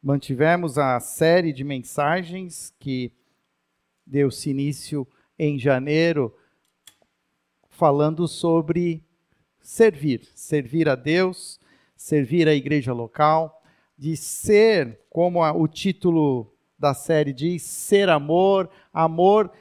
mantivemos a série de mensagens que deu-se início em janeiro, falando sobre servir a Deus, servir a igreja local, de ser, como o título da série diz, ser amor. Amor,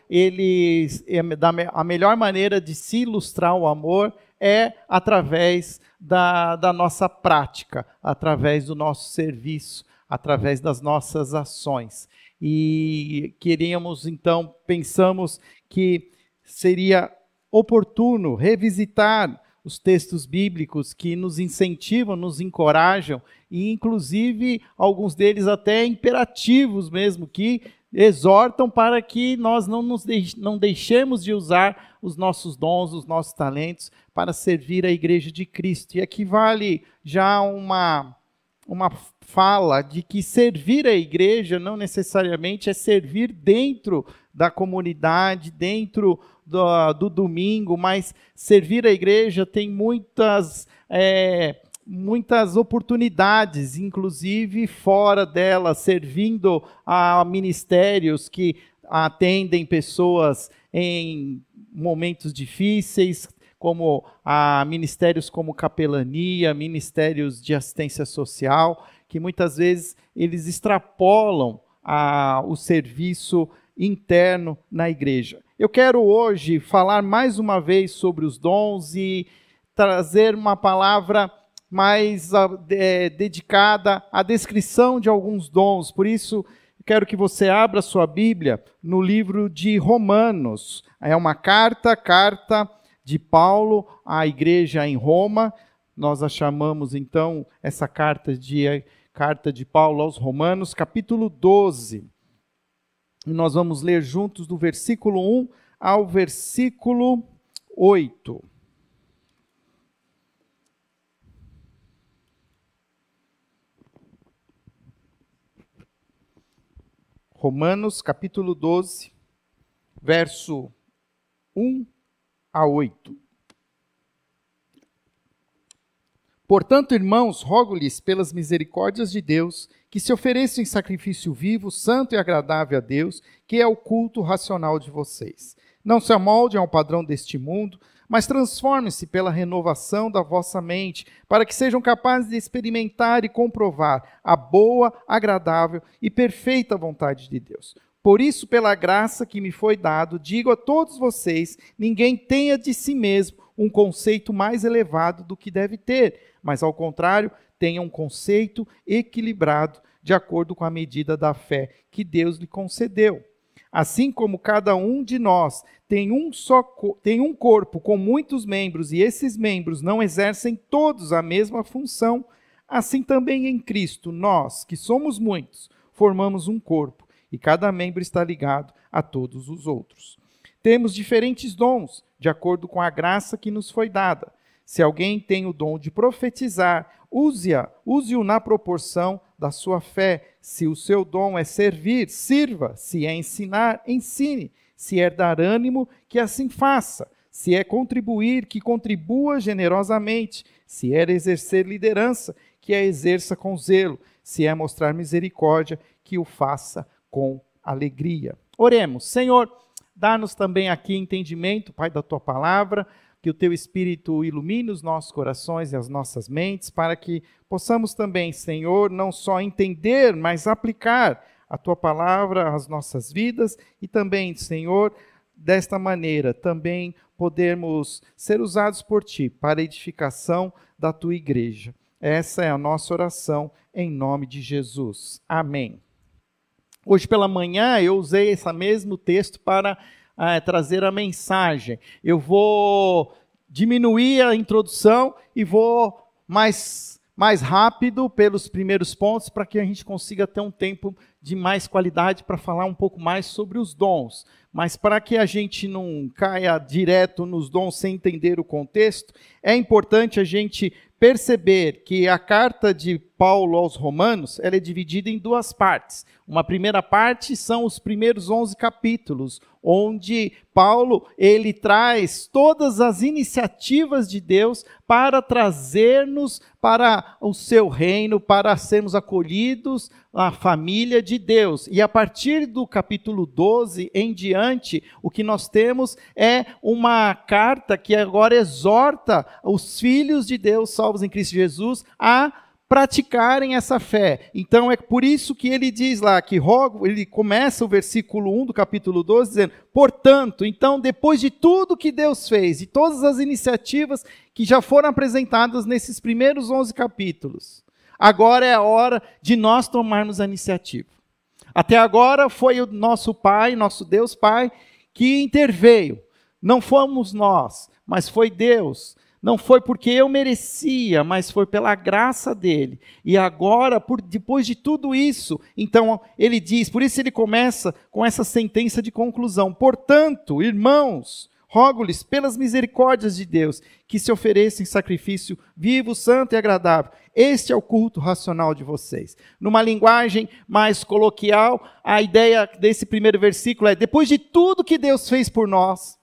a melhor maneira de se ilustrar o amor é através da nossa prática, através do nosso serviço, através das nossas ações. E pensamos que seria oportuno revisitar os textos bíblicos que nos incentivam, nos encorajam, e inclusive alguns deles até imperativos mesmo, que exortam para que nós não deixemos de usar os nossos dons, os nossos talentos para servir a igreja de Cristo. E aqui vale já uma fala de que servir a igreja não necessariamente é servir dentro da comunidade, dentro do domingo, mas servir a igreja tem muitas oportunidades, inclusive fora dela, servindo a ministérios que atendem pessoas em momentos difíceis, como ministérios como capelania, ministérios de assistência social, que muitas vezes eles extrapolam o serviço interno na igreja. Eu quero hoje falar mais uma vez sobre os dons e trazer uma palavra mais dedicada à descrição de alguns dons. Por isso, quero que você abra sua Bíblia no livro de Romanos. É uma carta de Paulo à igreja em Roma. Nós a chamamos, então, essa carta de Paulo aos Romanos, capítulo 12. E nós vamos ler juntos do versículo 1 ao versículo 8. Romanos, capítulo 12, verso 1 a 8. Portanto, irmãos, rogo-lhes pelas misericórdias de Deus, que se ofereçam em sacrifício vivo, santo e agradável a Deus, que é o culto racional de vocês. Não se amoldem ao padrão deste mundo, mas transformem-se pela renovação da vossa mente, para que sejam capazes de experimentar e comprovar a boa, agradável e perfeita vontade de Deus. Por isso, pela graça que me foi dado, digo a todos vocês, ninguém tenha de si mesmo um conceito mais elevado do que deve ter, mas ao contrário, tenha um conceito equilibrado, de acordo com a medida da fé que Deus lhe concedeu. Assim como cada um de nós tem um corpo com muitos membros, e esses membros não exercem todos a mesma função, assim também em Cristo, nós, que somos muitos, formamos um corpo, e cada membro está ligado a todos os outros. Temos diferentes dons, de acordo com a graça que nos foi dada. Se alguém tem o dom de profetizar, use-o na proporção da sua fé. Se o seu dom é servir, sirva. Se é ensinar, ensine. Se é dar ânimo, que assim faça. Se é contribuir, que contribua generosamente. Se é exercer liderança, que a exerça com zelo. Se é mostrar misericórdia, que o faça com alegria. Oremos. Senhor, dá-nos também aqui entendimento, Pai, da Tua palavra, que o Teu Espírito ilumine os nossos corações e as nossas mentes, para que possamos também, Senhor, não só entender, mas aplicar a Tua palavra às nossas vidas e também, Senhor, desta maneira, também podermos ser usados por Ti para a edificação da Tua igreja. Essa é a nossa oração, em nome de Jesus. Amém. Hoje pela manhã eu usei esse mesmo texto para trazer a mensagem. Eu vou diminuir a introdução e vou mais rápido pelos primeiros pontos, para que a gente consiga ter um tempo de mais qualidade para falar um pouco mais sobre os dons. Mas para que a gente não caia direto nos dons sem entender o contexto, é importante a gente perceber que a carta de Paulo aos Romanos, ela é dividida em duas partes. Uma primeira parte são os primeiros 11 capítulos, onde Paulo ele traz todas as iniciativas de Deus para trazer-nos para o seu reino, para sermos acolhidos à família de Deus. E a partir do capítulo 12 em diante, o que nós temos é uma carta que agora exorta os filhos de Deus, salvos em Cristo Jesus, a praticarem essa fé. Então é por isso que ele diz lá, que ele começa o versículo 1 do capítulo 12 dizendo: portanto, então depois de tudo que Deus fez, e todas as iniciativas que já foram apresentadas nesses primeiros 11 capítulos, agora é a hora de nós tomarmos a iniciativa. Até agora foi o nosso Pai, nosso Deus Pai, que interveio. Não fomos nós, mas foi Deus. Não foi porque eu merecia, mas foi pela graça dele. E agora, depois de tudo isso, então ele diz, por isso ele começa com essa sentença de conclusão: portanto, irmãos, rogo-lhes pelas misericórdias de Deus, que se ofereçam em sacrifício vivo, santo e agradável. Este é o culto racional de vocês. Numa linguagem mais coloquial, a ideia desse primeiro versículo é: depois de tudo que Deus fez por nós,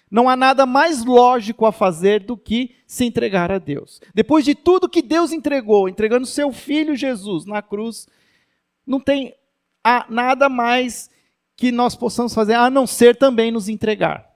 não há nada mais lógico a fazer do que se entregar a Deus. Depois de tudo que Deus entregou, entregando seu Filho Jesus na cruz, não tem nada mais que nós possamos fazer, a não ser também nos entregar.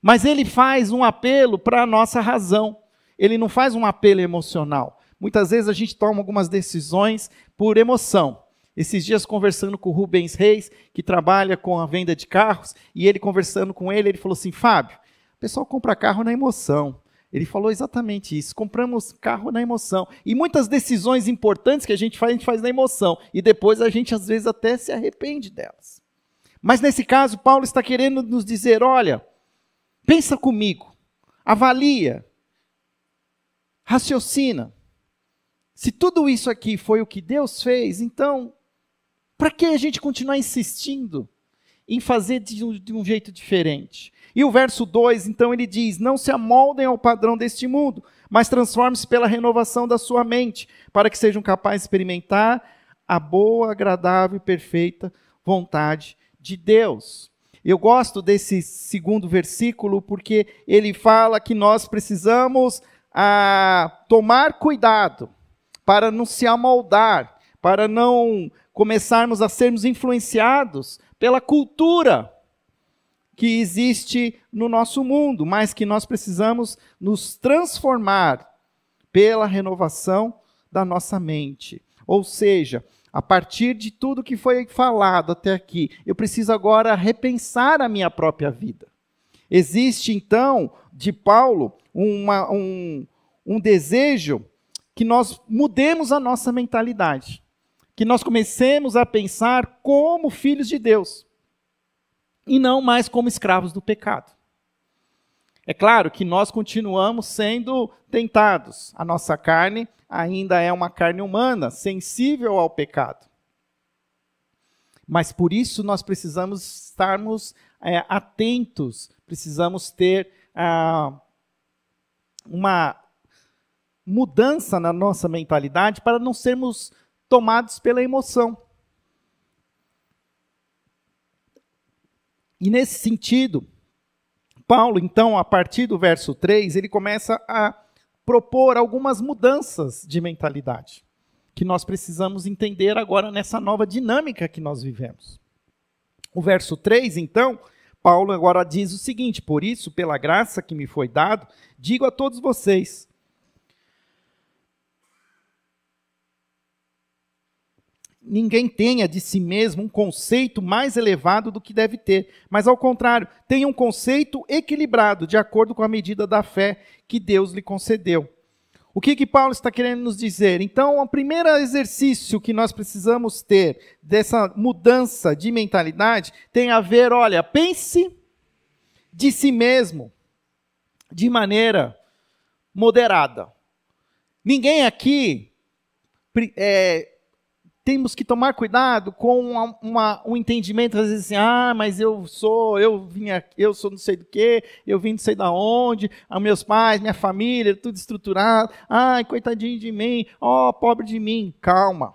Mas ele faz um apelo para a nossa razão. Ele não faz um apelo emocional. Muitas vezes a gente toma algumas decisões por emoção. Esses dias conversando com o Rubens Reis, que trabalha com a venda de carros, e ele conversando com ele falou assim: Fábio, o pessoal compra carro na emoção. Ele falou exatamente isso, compramos carro na emoção. E muitas decisões importantes que a gente faz na emoção. E depois a gente às vezes até se arrepende delas. Mas nesse caso, Paulo está querendo nos dizer: olha, pensa comigo, avalia, raciocina. Se tudo isso aqui foi o que Deus fez, então, para que a gente continuar insistindo em fazer de um jeito diferente? E o verso 2, então, ele diz: não se amoldem ao padrão deste mundo, mas transformem-se pela renovação da sua mente, para que sejam capazes de experimentar a boa, agradável e perfeita vontade de Deus. Eu gosto desse segundo versículo, porque ele fala que nós precisamos tomar cuidado para não se amoldar, para não começarmos a sermos influenciados pela cultura que existe no nosso mundo, mas que nós precisamos nos transformar pela renovação da nossa mente. Ou seja, a partir de tudo que foi falado até aqui, eu preciso agora repensar a minha própria vida. Existe, então, de Paulo, um desejo que nós mudemos a nossa mentalidade, que nós comecemos a pensar como filhos de Deus, e não mais como escravos do pecado. É claro que nós continuamos sendo tentados. A nossa carne ainda é uma carne humana, sensível ao pecado. Mas por isso nós precisamos estarmos atentos, precisamos ter uma mudança na nossa mentalidade para não sermos tomados pela emoção. E nesse sentido, Paulo, então, a partir do verso 3, ele começa a propor algumas mudanças de mentalidade, que nós precisamos entender agora nessa nova dinâmica que nós vivemos. O verso 3, então, Paulo agora diz o seguinte: por isso, pela graça que me foi dado, digo a todos vocês, ninguém tenha de si mesmo um conceito mais elevado do que deve ter, mas ao contrário, tenha um conceito equilibrado, de acordo com a medida da fé que Deus lhe concedeu. O que Paulo está querendo nos dizer? Então, o primeiro exercício que nós precisamos ter dessa mudança de mentalidade tem a ver, olha, pense de si mesmo de maneira moderada. Ninguém aqui temos que tomar cuidado com um entendimento, às vezes assim: mas eu sou não sei do que, eu vim não sei da onde, meus pais, minha família, tudo estruturado, coitadinho de mim, pobre de mim. Calma.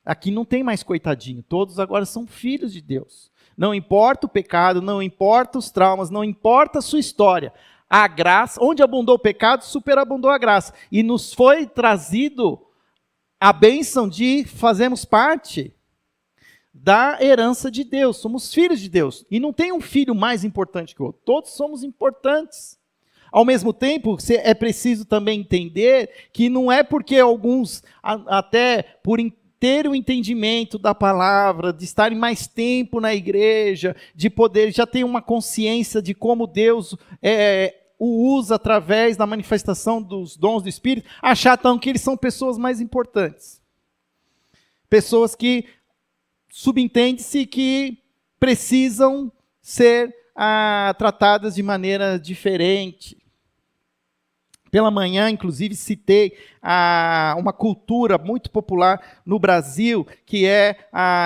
Aqui não tem mais coitadinho, todos agora são filhos de Deus. Não importa o pecado, não importa os traumas, não importa a sua história. A graça, onde abundou o pecado, superabundou a graça. E nos foi trazido a bênção de fazermos parte da herança de Deus. Somos filhos de Deus. E não tem um filho mais importante que o outro. Todos somos importantes. Ao mesmo tempo, é preciso também entender que não é porque alguns, até por ter o entendimento da palavra, de estarem mais tempo na igreja, de poder, já ter uma consciência de como Deus o usa através da manifestação dos dons do Espírito, achar então que eles são pessoas mais importantes. Pessoas que subentende-se que precisam ser tratadas de maneira diferente. Pela manhã, inclusive, citei uma cultura muito popular no Brasil, que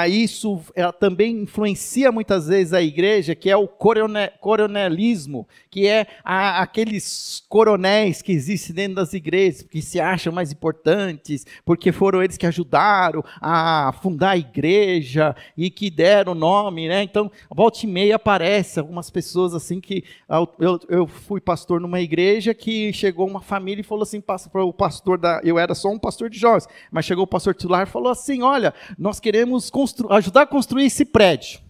isso também influencia muitas vezes a igreja, que é o coronelismo, que é aqueles coronéis que existem dentro das igrejas, que se acham mais importantes, porque foram eles que ajudaram a fundar a igreja e que deram o nome, né? Então, volta e meia aparece algumas pessoas assim que... Eu fui pastor numa igreja que chegou uma família e falou assim para o pastor eu era só um pastor de jovens, mas chegou o pastor titular e falou assim: olha, nós queremos ajudar a construir esse prédio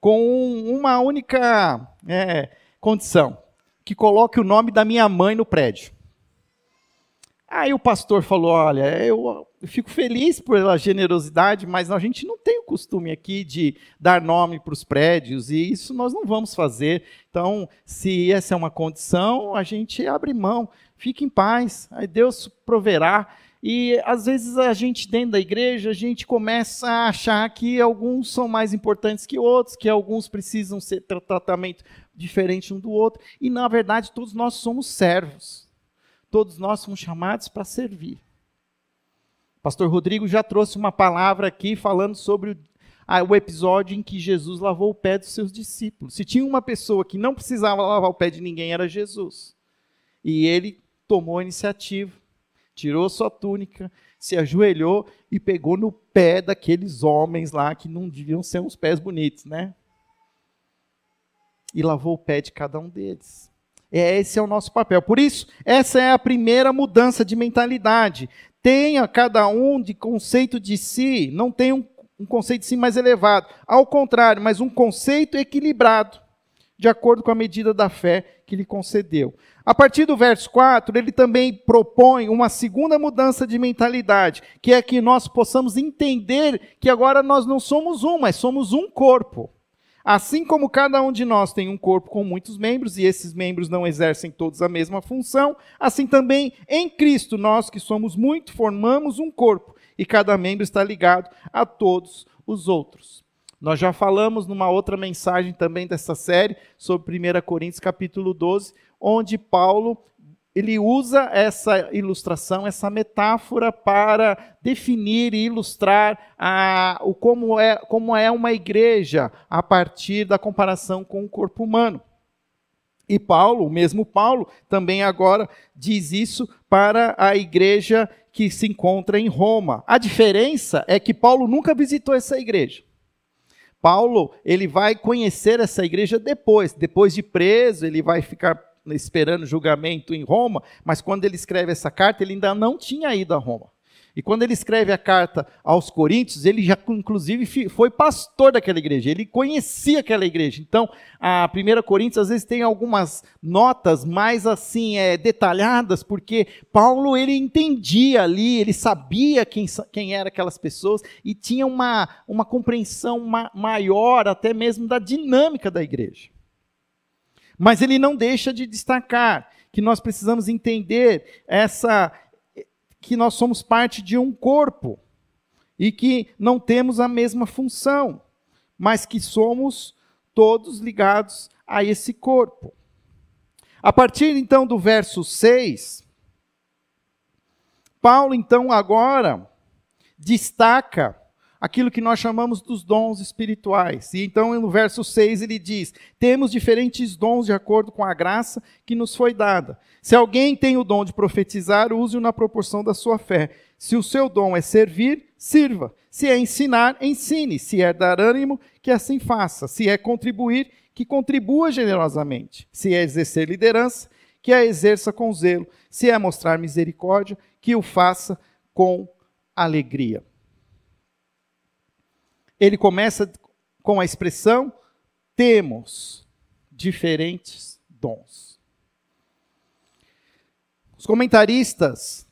com uma única condição, que coloque o nome da minha mãe no prédio. Aí o pastor falou: olha, eu fico feliz pela generosidade, mas a gente não tem o costume aqui de dar nome para os prédios, e isso nós não vamos fazer. Então, se essa é uma condição, a gente abre mão, fique em paz, aí Deus proverá. E às vezes a gente dentro da igreja, a gente começa a achar que alguns são mais importantes que outros, que alguns precisam ter tratamento diferente um do outro, e na verdade todos nós somos servos. Todos nós somos chamados para servir. O pastor Rodrigo já trouxe uma palavra aqui falando sobre o episódio em que Jesus lavou o pé dos seus discípulos. Se tinha uma pessoa que não precisava lavar o pé de ninguém, era Jesus. E ele tomou a iniciativa, tirou sua túnica, se ajoelhou e pegou no pé daqueles homens lá que não deviam ser uns pés bonitos, né? E lavou o pé de cada um deles. Esse é o nosso papel. Por isso, essa é a primeira mudança de mentalidade. Tenha cada um de conceito de si, não tenha um conceito de si mais elevado. Ao contrário, mas um conceito equilibrado, de acordo com a medida da fé que lhe concedeu. A partir do verso 4, ele também propõe uma segunda mudança de mentalidade, que é que nós possamos entender que agora nós não somos um, mas somos um corpo. Assim como cada um de nós tem um corpo com muitos membros, e esses membros não exercem todos a mesma função, assim também em Cristo, nós que somos muito, formamos um corpo, e cada membro está ligado a todos os outros. Nós já falamos numa outra mensagem também dessa série, sobre 1 Coríntios capítulo 12, onde Paulo ele usa essa ilustração, essa metáfora para definir e ilustrar como é uma igreja a partir da comparação com o corpo humano. E Paulo, o mesmo Paulo, também agora diz isso para a igreja que se encontra em Roma. A diferença é que Paulo nunca visitou essa igreja. Paulo, ele vai conhecer essa igreja depois de preso, ele vai ficar esperando julgamento em Roma, mas quando ele escreve essa carta, ele ainda não tinha ido a Roma. E quando ele escreve a carta aos Coríntios, ele já, inclusive, foi pastor daquela igreja, ele conhecia aquela igreja. Então, a 1 Coríntios, às vezes, tem algumas notas mais, assim, detalhadas, porque Paulo, ele entendia ali, ele sabia quem eram aquelas pessoas, e tinha uma compreensão maior, até mesmo, da dinâmica da igreja. Mas ele não deixa de destacar que nós precisamos entender que nós somos parte de um corpo e que não temos a mesma função, mas que somos todos ligados a esse corpo. A partir então do verso 6, Paulo então agora destaca aquilo que nós chamamos dos dons espirituais. E então, no verso 6, ele diz: temos diferentes dons de acordo com a graça que nos foi dada. Se alguém tem o dom de profetizar, use-o na proporção da sua fé. Se o seu dom é servir, sirva. Se é ensinar, ensine. Se é dar ânimo, que assim faça. Se é contribuir, que contribua generosamente. Se é exercer liderança, que a exerça com zelo. Se é mostrar misericórdia, que o faça com alegria. Ele começa com a expressão: temos diferentes dons. Os comentaristas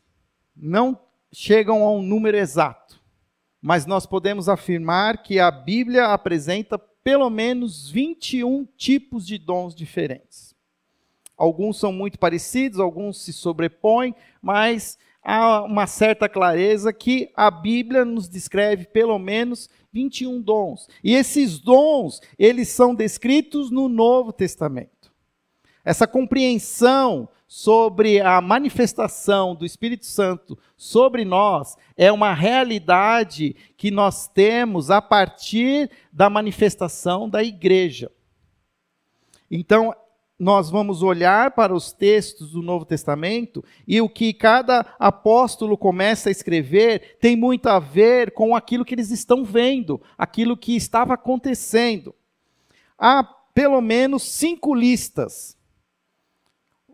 não chegam a um número exato, mas nós podemos afirmar que a Bíblia apresenta pelo menos 21 tipos de dons diferentes. Alguns são muito parecidos, alguns se sobrepõem, mas há uma certa clareza que a Bíblia nos descreve pelo menos 21 dons. E esses dons, eles são descritos no Novo Testamento. Essa compreensão sobre a manifestação do Espírito Santo sobre nós é uma realidade que nós temos a partir da manifestação da igreja. Então, nós vamos olhar para os textos do Novo Testamento e o que cada apóstolo começa a escrever tem muito a ver com aquilo que eles estão vendo, aquilo que estava acontecendo. Há pelo menos 5 listas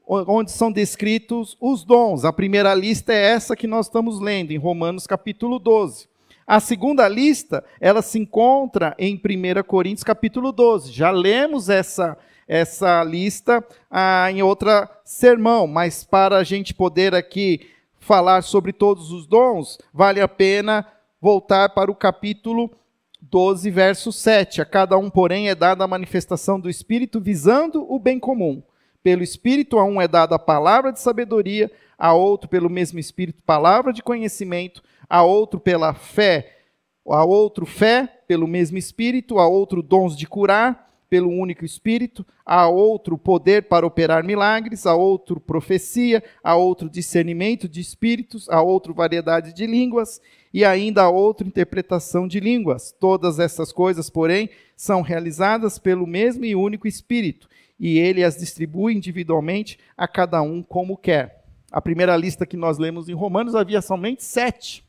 onde são descritos os dons. A primeira lista é essa que nós estamos lendo, em Romanos capítulo 12. A segunda lista, ela se encontra em 1 Coríntios capítulo 12. Já lemos essa lista em outro sermão, mas para a gente poder aqui falar sobre todos os dons, vale a pena voltar para o capítulo 12, verso 7. A cada um, porém, é dada a manifestação do Espírito visando o bem comum. Pelo Espírito, a um é dada a palavra de sabedoria, a outro pelo mesmo Espírito, palavra de conhecimento, a outro pela fé, a outro fé pelo mesmo Espírito, a outro dons de curar, pelo único Espírito, a outro poder para operar milagres, a outro profecia, a outro discernimento de espíritos, a outro variedade de línguas, e ainda a outra interpretação de línguas. Todas essas coisas, porém, são realizadas pelo mesmo e único Espírito, e ele as distribui individualmente a cada um como quer. A primeira lista que nós lemos em Romanos havia somente 7.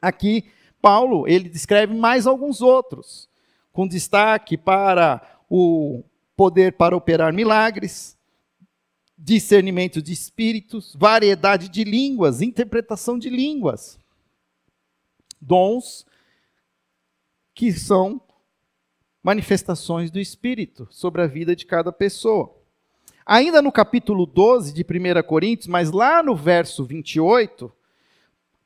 Aqui, Paulo, ele descreve mais alguns outros, com destaque para o poder para operar milagres, discernimento de espíritos, variedade de línguas, interpretação de línguas. Dons que são manifestações do Espírito sobre a vida de cada pessoa. Ainda no capítulo 12 de 1 Coríntios, mas lá no verso 28,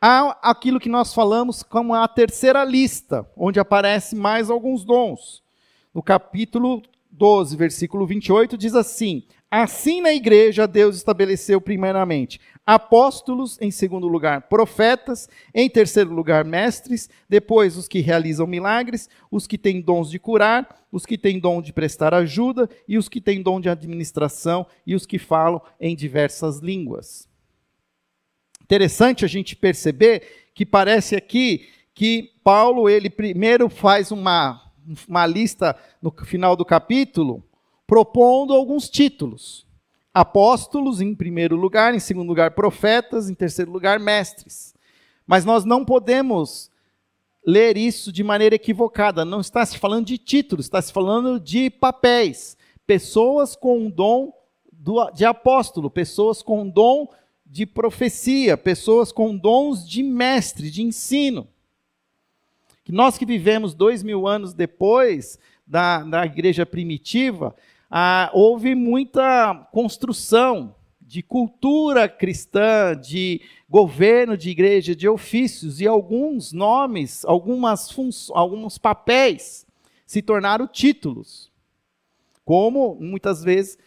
há aquilo que nós falamos como a terceira lista, onde aparecem mais alguns dons. No capítulo 12, versículo 28, diz assim: assim na igreja Deus estabeleceu primeiramente apóstolos, em segundo lugar profetas, em terceiro lugar mestres, depois os que realizam milagres, os que têm dons de curar, os que têm dom de prestar ajuda, e os que têm dom de administração, e os que falam em diversas línguas. Interessante a gente perceber que parece aqui que Paulo, ele primeiro faz uma lista no final do capítulo, propondo alguns títulos. Apóstolos em primeiro lugar, em segundo lugar profetas, em terceiro lugar mestres. Mas nós não podemos ler isso de maneira equivocada. Não está se falando de títulos, está se falando de papéis. Pessoas com dom de apóstolo, pessoas com dom de profecia, pessoas com dons de mestre, de ensino. Nós que vivemos 2000 anos depois da igreja primitiva, houve muita construção de cultura cristã, de governo de igreja, de ofícios, e alguns nomes, alguns papéis se tornaram títulos. Como, muitas vezes,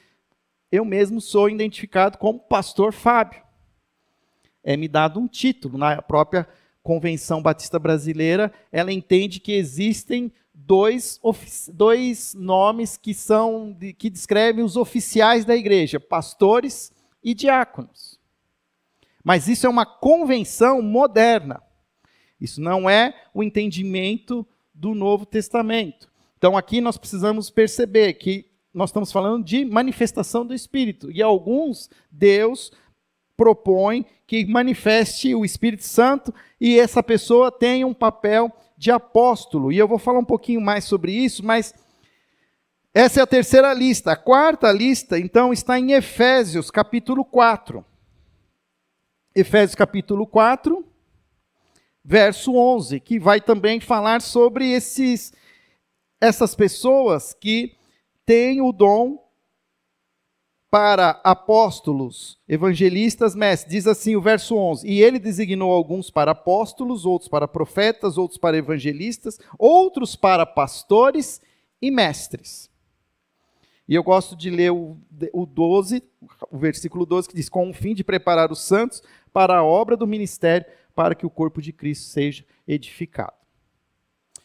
eu mesmo sou identificado como pastor Fábio. É-me dado um título. Na própria Convenção Batista Brasileira, ela entende que existem dois nomes que descrevem os oficiais da igreja, pastores e diáconos. Mas isso é uma convenção moderna. Isso não é o entendimento do Novo Testamento. Então aqui nós precisamos perceber que nós estamos falando de manifestação do Espírito. E alguns, Deus propõe que manifeste o Espírito Santo e essa pessoa tenha um papel de apóstolo. E eu vou falar um pouquinho mais sobre isso, mas essa é a terceira lista. A quarta lista, então, está em Efésios, capítulo 4. Efésios, capítulo 4, verso 11, que vai também falar sobre essas pessoas que têm o dom para apóstolos, evangelistas, mestres. Diz assim o verso 11: e ele designou alguns para apóstolos, outros para profetas, outros para evangelistas, outros para pastores e mestres. E eu gosto de ler o versículo 12, que diz: com o fim de preparar os santos para a obra do ministério, para que o corpo de Cristo seja edificado.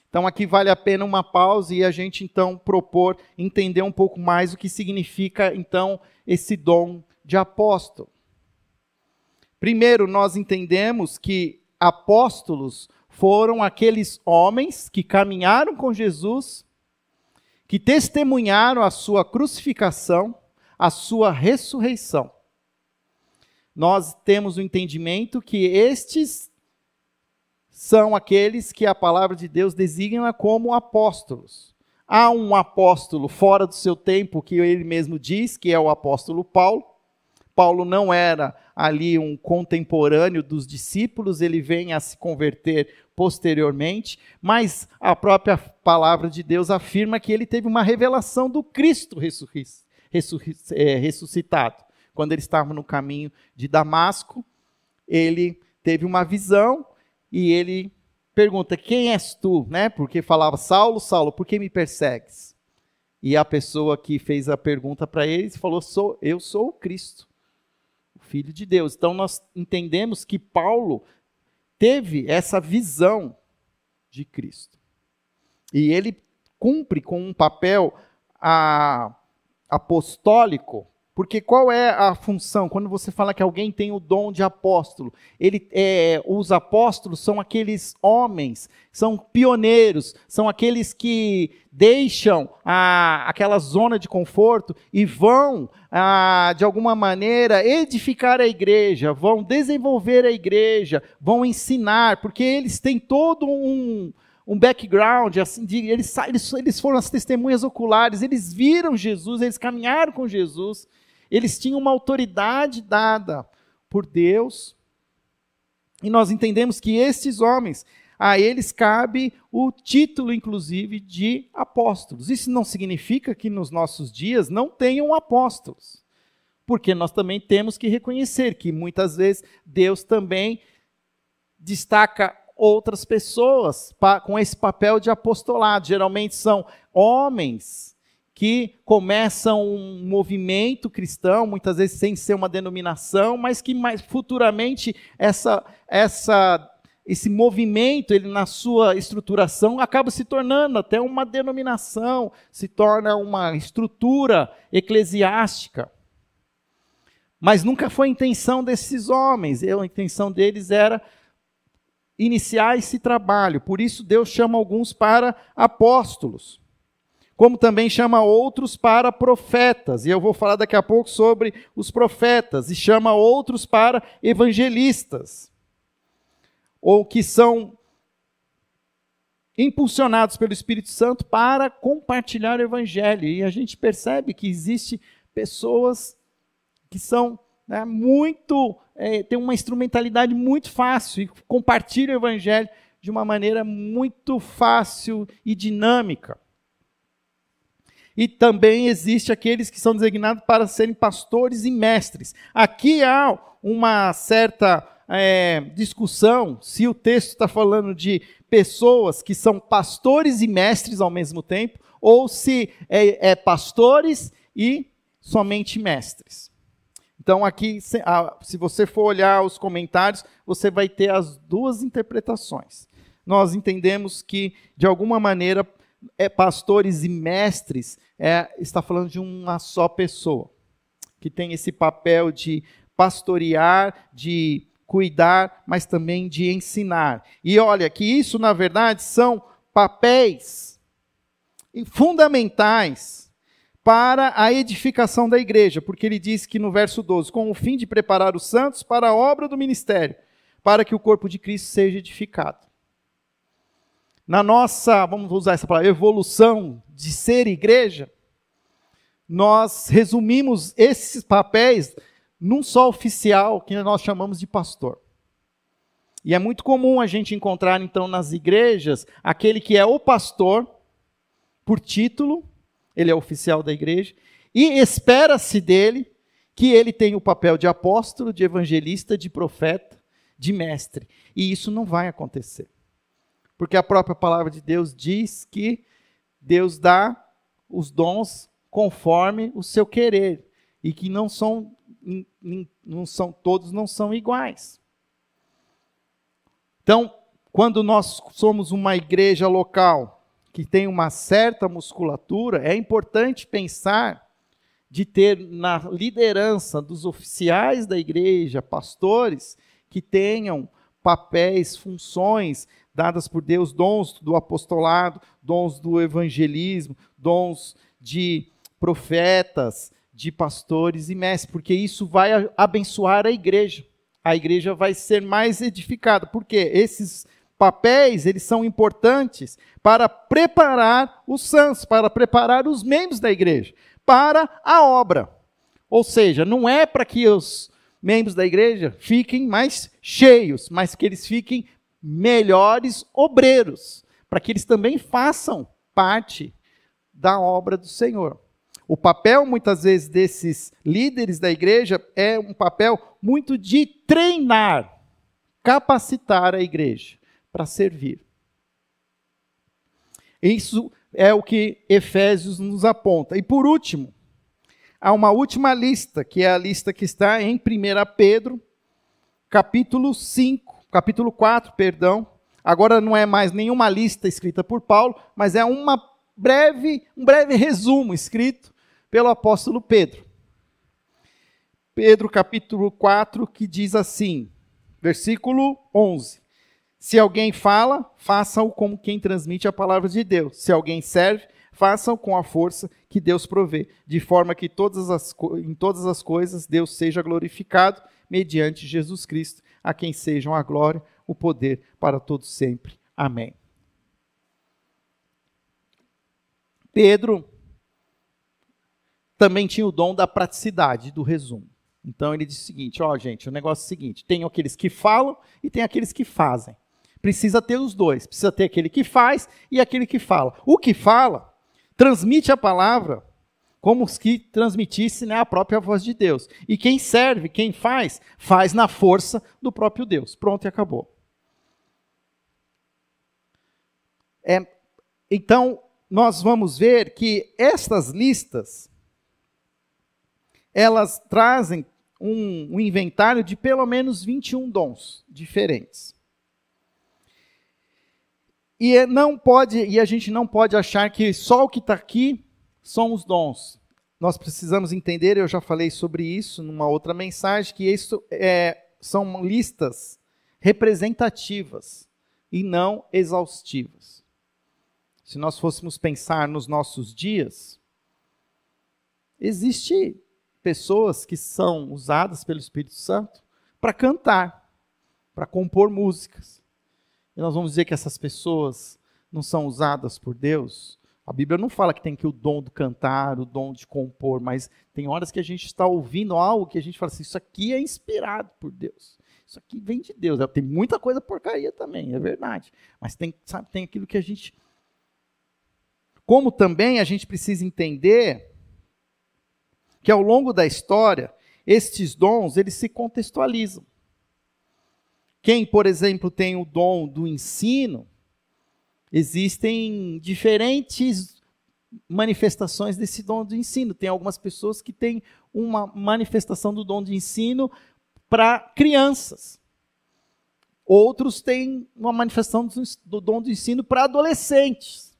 Então aqui vale a pena uma pausa e a gente então propor entender um pouco mais o que significa então esse dom de apóstolo. Primeiro, nós entendemos que apóstolos foram aqueles homens que caminharam com Jesus, que testemunharam a sua crucificação, a sua ressurreição. Nós temos o entendimento que estes são aqueles que a palavra de Deus designa como apóstolos. Há um apóstolo fora do seu tempo, que ele mesmo diz, que é o apóstolo Paulo. Paulo não era ali um contemporâneo dos discípulos, ele vem a se converter posteriormente, mas a própria palavra de Deus afirma que ele teve uma revelação do Cristo ressuscitado. Quando ele estava no caminho de Damasco, ele teve uma visão, e ele pergunta: quem és tu? Né? Porque falava: Saulo, Saulo, por que me persegues? E a pessoa que fez a pergunta para ele falou: eu sou o Cristo, o Filho de Deus. Então nós entendemos que Paulo teve essa visão de Cristo. E ele cumpre com um papel apostólico. Porque qual é a função? Quando você fala que alguém tem o dom de apóstolo, os apóstolos são aqueles homens, são pioneiros, são aqueles que deixam aquela zona de conforto e vão, de alguma maneira, edificar a igreja, vão desenvolver a igreja, vão ensinar, porque eles têm todo um background, assim, eles foram as testemunhas oculares, eles viram Jesus, eles caminharam com Jesus. Eles tinham uma autoridade dada por Deus, e nós entendemos que esses homens, a eles cabe o título, inclusive, de apóstolos. Isso não significa que nos nossos dias não tenham apóstolos, porque nós também temos que reconhecer que muitas vezes Deus também destaca outras pessoas com esse papel de apostolado. Geralmente são homens que começam um movimento cristão, muitas vezes sem ser uma denominação, mas que mais futuramente esse movimento, ele na sua estruturação, acaba se tornando até uma denominação, se torna uma estrutura eclesiástica. Mas nunca foi a intenção desses homens, a intenção deles era iniciar esse trabalho. Por isso Deus chama alguns para apóstolos, como também chama outros para profetas, e eu vou falar daqui a pouco sobre os profetas, e chama outros para evangelistas, ou que são impulsionados pelo Espírito Santo para compartilhar o evangelho. E a gente percebe que existe pessoas que são tem uma instrumentalidade muito fácil e compartilham o evangelho de uma maneira muito fácil e dinâmica. E também existe aqueles que são designados para serem pastores e mestres. Aqui há uma certa discussão se o texto está falando de pessoas que são pastores e mestres ao mesmo tempo, ou se é pastores e somente mestres. Então aqui, se você for olhar os comentários, você vai ter as duas interpretações. Nós entendemos que, de alguma maneira, pastores e mestres está falando de uma só pessoa, que tem esse papel de pastorear, de cuidar, mas também de ensinar. E olha, que isso, na verdade, são papéis fundamentais para a edificação da igreja, porque ele diz que no verso 12, com o fim de preparar os santos para a obra do ministério, para que o corpo de Cristo seja edificado. Na nossa, vamos usar essa palavra, evolução de ser igreja, nós resumimos esses papéis num só oficial que nós chamamos de pastor. E é muito comum a gente encontrar, então, nas igrejas, aquele que é o pastor, por título, ele é oficial da igreja, e espera-se dele que ele tenha o papel de apóstolo, de evangelista, de profeta, de mestre. E isso não vai acontecer. Porque a própria palavra de Deus diz que Deus dá os dons conforme o seu querer, e que todos não são iguais. Então, quando nós somos uma igreja local que tem uma certa musculatura, é importante pensar de ter na liderança dos oficiais da igreja, pastores, que tenham papéis, funções dadas por Deus, dons do apostolado, dons do evangelismo, dons de profetas, de pastores e mestres, porque isso vai abençoar a igreja. A igreja vai ser mais edificada, porque esses papéis, eles são importantes para preparar os santos, para preparar os membros da igreja, para a obra. Ou seja, não é para que os membros da igreja fiquem mais cheios, mas que eles fiquem melhores obreiros, para que eles também façam parte da obra do Senhor. O papel, muitas vezes, desses líderes da igreja é um papel muito de treinar, capacitar a igreja para servir. Isso é o que Efésios nos aponta. E por último, há uma última lista, que é a lista que está em 1 Pedro, capítulo 4, perdão. Agora não é mais nenhuma lista escrita por Paulo, mas é um breve resumo escrito pelo apóstolo Pedro. Pedro, capítulo 4, que diz assim, versículo 11. Se alguém fala, faça-o como quem transmite a palavra de Deus. Se alguém serve, faça-o com a força que Deus provê, de forma que em todas as coisas Deus seja glorificado mediante Jesus Cristo, a quem sejam a glória, o poder para todos sempre. Amém. Pedro também tinha o dom da praticidade, do resumo. Então ele disse o seguinte, gente, o negócio é o seguinte, tem aqueles que falam e tem aqueles que fazem. Precisa ter os dois, precisa ter aquele que faz e aquele que fala. O que fala, transmite a palavra como se transmitisse, né, a própria voz de Deus. E quem serve, quem faz, faz na força do próprio Deus. Pronto e acabou. Então, nós vamos ver que estas listas, elas trazem um inventário de pelo menos 21 dons diferentes. E a gente não pode achar que só o que está aqui são os dons. Nós precisamos entender, eu já falei sobre isso numa outra mensagem, que isso são listas representativas e não exaustivas. Se nós fôssemos pensar nos nossos dias, existe pessoas que são usadas pelo Espírito Santo para cantar, para compor músicas. E nós vamos dizer que essas pessoas não são usadas por Deus? A Bíblia não fala que tem que o dom do cantar, o dom de compor, mas tem horas que a gente está ouvindo algo que a gente fala assim, isso aqui é inspirado por Deus. Isso aqui vem de Deus. Tem muita coisa porcaria também, é verdade. Mas tem aquilo que a gente... Como também a gente precisa entender que ao longo da história, estes dons, eles se contextualizam. Quem, por exemplo, tem o dom do ensino, existem diferentes manifestações desse dom do ensino. Tem algumas pessoas que têm uma manifestação do dom de ensino para crianças. Outros têm uma manifestação do dom do ensino para adolescentes.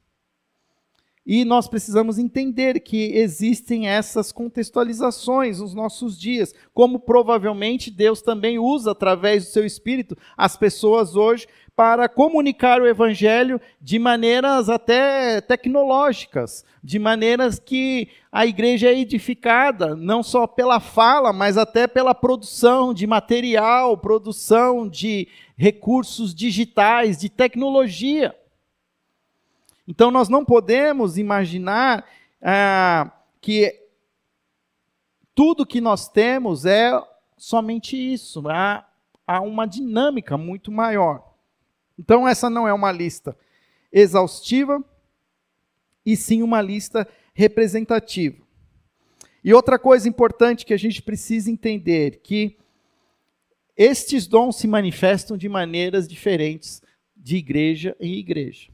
E nós precisamos entender que existem essas contextualizações nos nossos dias, como provavelmente Deus também usa, através do seu Espírito, as pessoas hoje para comunicar o evangelho de maneiras até tecnológicas, de maneiras que a igreja é edificada, não só pela fala, mas até pela produção de material, produção de recursos digitais, de tecnologia. Então nós não podemos imaginar que tudo que nós temos é somente isso. Há uma dinâmica muito maior. Então essa não é uma lista exaustiva, e sim uma lista representativa. E outra coisa importante que a gente precisa entender, que estes dons se manifestam de maneiras diferentes de igreja em igreja.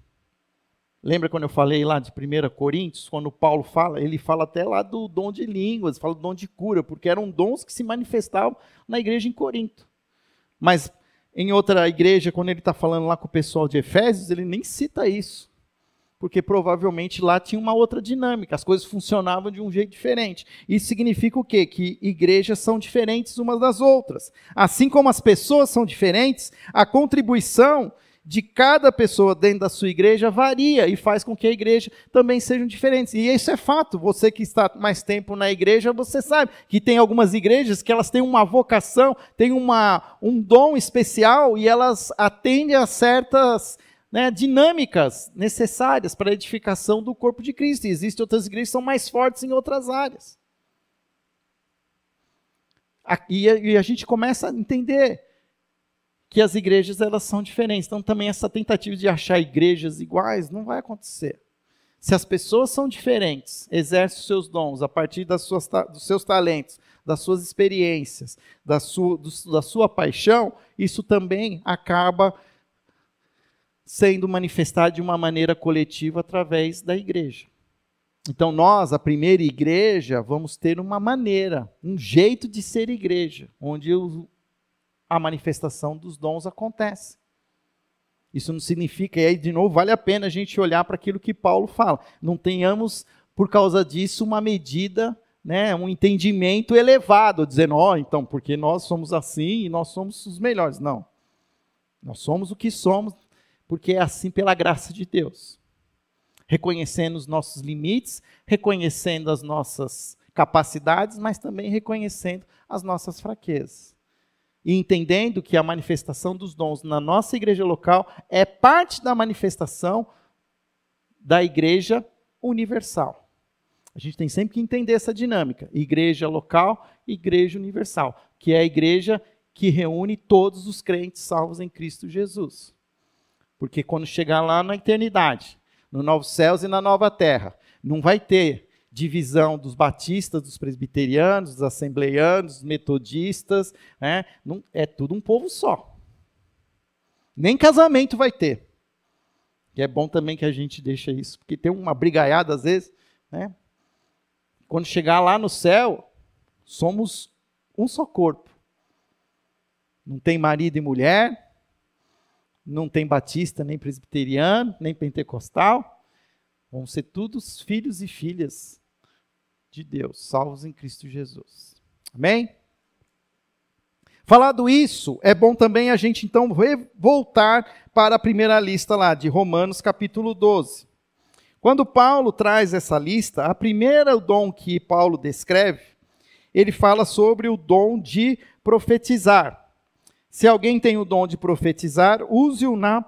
Lembra quando eu falei lá de 1 Coríntios, quando Paulo fala, ele fala até lá do dom de línguas, fala do dom de cura, porque eram dons que se manifestavam na igreja em Corinto. Mas em outra igreja, quando ele está falando lá com o pessoal de Efésios, ele nem cita isso, porque provavelmente lá tinha uma outra dinâmica, as coisas funcionavam de um jeito diferente. Isso significa o quê? Que igrejas são diferentes umas das outras. Assim como as pessoas são diferentes, a contribuição de cada pessoa dentro da sua igreja varia e faz com que a igreja também sejam diferentes. E isso é fato. Você que está mais tempo na igreja, você sabe que tem algumas igrejas que elas têm uma vocação, têm um dom especial e elas atendem a certas dinâmicas necessárias para a edificação do corpo de Cristo. E existem outras igrejas que são mais fortes em outras áreas. E a gente começa a entender que as igrejas elas são diferentes. Então também essa tentativa de achar igrejas iguais não vai acontecer. Se as pessoas são diferentes, exercem os seus dons a partir dos seus talentos, das suas experiências, da sua paixão, isso também acaba sendo manifestado de uma maneira coletiva através da igreja. Então nós, a primeira igreja, vamos ter uma maneira, um jeito de ser igreja, onde a manifestação dos dons acontece. Isso não significa, e aí de novo vale a pena a gente olhar para aquilo que Paulo fala. Não tenhamos, por causa disso, uma medida, um entendimento elevado, dizendo, então, porque nós somos assim e nós somos os melhores. Não. Nós somos o que somos, porque é assim pela graça de Deus. Reconhecendo os nossos limites, reconhecendo as nossas capacidades, mas também reconhecendo as nossas fraquezas. E entendendo que a manifestação dos dons na nossa igreja local é parte da manifestação da igreja universal. A gente tem sempre que entender essa dinâmica. Igreja local, igreja universal, que é a igreja que reúne todos os crentes salvos em Cristo Jesus. Porque quando chegar lá na eternidade, no novos céus e na nova terra, não vai ter divisão dos batistas, dos presbiterianos, dos assembleianos, dos metodistas, não, é tudo um povo só. Nem casamento vai ter. E é bom também que a gente deixe isso, porque tem uma brigaiada às vezes, Quando chegar lá no céu, somos um só corpo. Não tem marido e mulher, não tem batista, nem presbiteriano, nem pentecostal. Vão ser todos filhos e filhas de Deus, salvos em Cristo Jesus. Amém? Falado isso, é bom também a gente então voltar para a primeira lista lá, de Romanos capítulo 12. Quando Paulo traz essa lista, a primeira dom que Paulo descreve, ele fala sobre o dom de profetizar. Se alguém tem o dom de profetizar, use-o na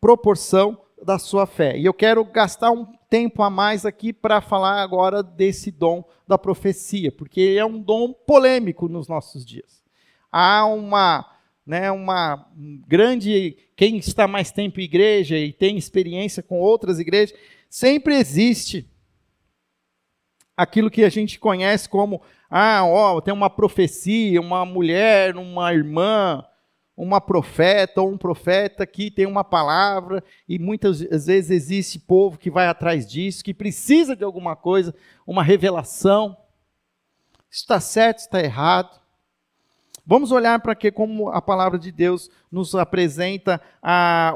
proporção da sua fé. E eu quero gastar um tempo a mais aqui para falar agora desse dom da profecia, porque é um dom polêmico nos nossos dias. Há uma grande, quem está mais tempo em igreja e tem experiência com outras igrejas, sempre existe aquilo que a gente conhece como, tem uma profecia, uma mulher, uma irmã, uma profeta ou um profeta que tem uma palavra, e muitas vezes existe povo que vai atrás disso, que precisa de alguma coisa, uma revelação. Está certo, está errado. Vamos olhar para como a palavra de Deus nos apresenta